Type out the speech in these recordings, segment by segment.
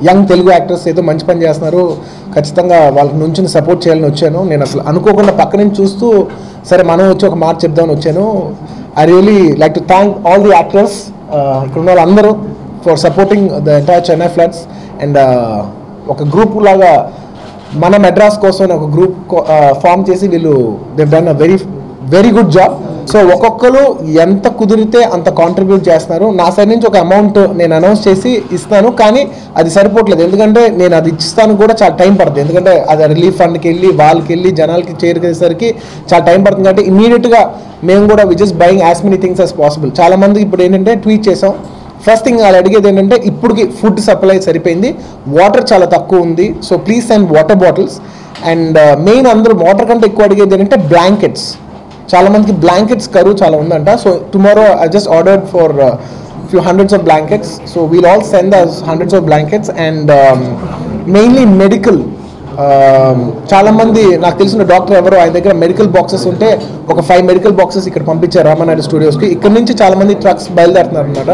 Young Telugu actors ఏదో మంచి పని చేస్తున్నారు, ఖచ్చితంగా వాళ్ళకి నుంచి సపోర్ట్ చేయాలని వచ్చాను. నేను అసలు అనుకోకుండా పక్క నుంచి చూస్తూ సరే మనం వచ్చి ఒక మాట చెప్దామని వచ్చాను. I really like to thank all the actors ఇక్కడ ఉన్న వాళ్ళందరూ for supporting the entire Chennai floods. And ఒక గ్రూప్ లాగా మన మెడ్రాస్ కోసం ఒక గ్రూప్ ఫామ్ చేసి వీళ్ళు they done a very very good job. So ఒక్కొక్కరు ఎంత కుదిరితే అంత కాంట్రిబ్యూట్ చేస్తున్నారు. నా సైడ్ నుంచి ఒక అమౌంట్ నేను అనౌన్స్ చేసి ఇస్తాను, కానీ అది సరిపోవట్లేదు. ఎందుకంటే నేను అది ఇస్తాను కూడా చాలా టైం పడుతుంది. ఎందుకంటే అది రిలీఫ్ ఫండ్కి వెళ్ళి వాళ్ళకి వెళ్ళి జనాలకి చేరుకేసరికి చాలా టైం పడుతుంది. కాబట్టి ఇమీడియట్గా మేము కూడా we just buying as many things as possible. చాలామంది ఇప్పుడు ఏంటంటే ట్వీట్ చేసాం. ఫస్ట్ థింగ్ వాళ్ళు అడిగేది ఏంటంటే ఇప్పటికి ఫుడ్ సప్లై సరిపోయింది, వాటర్ చాలా తక్కువ ఉంది, so please send water bottles. And main అందరూ వాటర్ కంటే ఎక్కువ అడిగేది ఏంటంటే బ్లాంకెట్స్. చాలా మందికి బ్లాంకెట్స్ కరువు చాలా ఉందంట. So tomorrow I just ordered for few hundreds of blankets, so we'll all send us hundreds of blankets. And mainly medical, చాలా మంది నాకు తెలిసిన డాక్టర్ ఎవరో ఆయన దగ్గర మెడికల్ బాక్సెస్ ఉంటే ఒక 5 మెడికల్ బాక్సెస్ ఇక్కడ పంపించారు రామానాయుడు స్టూడియోస్కి. ఇక్కడ నుంచి చాలా మంది ట్రక్స్ బయలుదేరుతున్నారు అనమాట.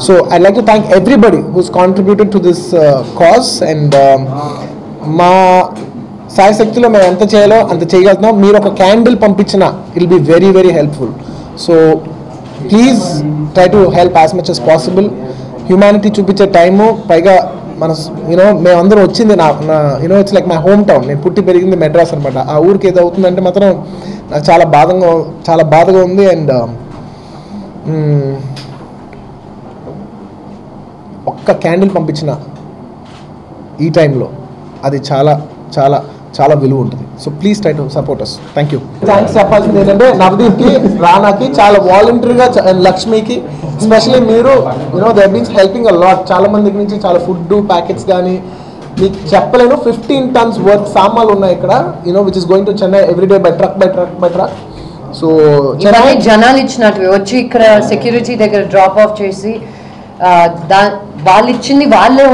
So I like to thank everybody who's contributed to this cause. And మా సాయశక్తిలో మేము ఎంత చేయాలో అంత చేయగలుగుతున్నాం. మీరు ఒక క్యాండిల్ పంపించిన it will be very very helpful. So please try to help as much as possible. Humanity చూపించే టైము, పైగా మన మేమందరం వచ్చింది నా it's like my home town. నేను పుట్టి పెరిగింది మెడ్రాస్ అనమాట. ఆ ఊరికి ఏదో అవుతుందంటే మాత్రం నాకు చాలా బాధగా ఉంది. అండ్ ఒక్క క్యాండిల్ పంపించిన ఈ టైంలో అది చాలా చాలా చాలా విలువ ఉంటుంది. So please try to support us. Thank you. Thanks చెప్పాల్సింది ఏంటంటే నవదీప్కి, రానాకి, చాలా వాలంటరీగా, లక్ష్మికి ఎస్పెషలీ మీరు they been helping a lot. చాలా మందికి నుంచి చాలా ఫుడ్ ప్యాకెట్స్ కానీ మీకు చెప్పలేను. 15 tons వర్త్ సామాన్లు ఉన్నాయి ఇక్కడ, which is going to Chennai everyday by truck. So జనాలు ఇచ్చినట్టు వచ్చి ఇక్కడ సెక్యూరిటీ దగ్గర డ్రాప్ ఆఫ్ చేసి వాళ్ళు ఇచ్చింది వాళ్ళే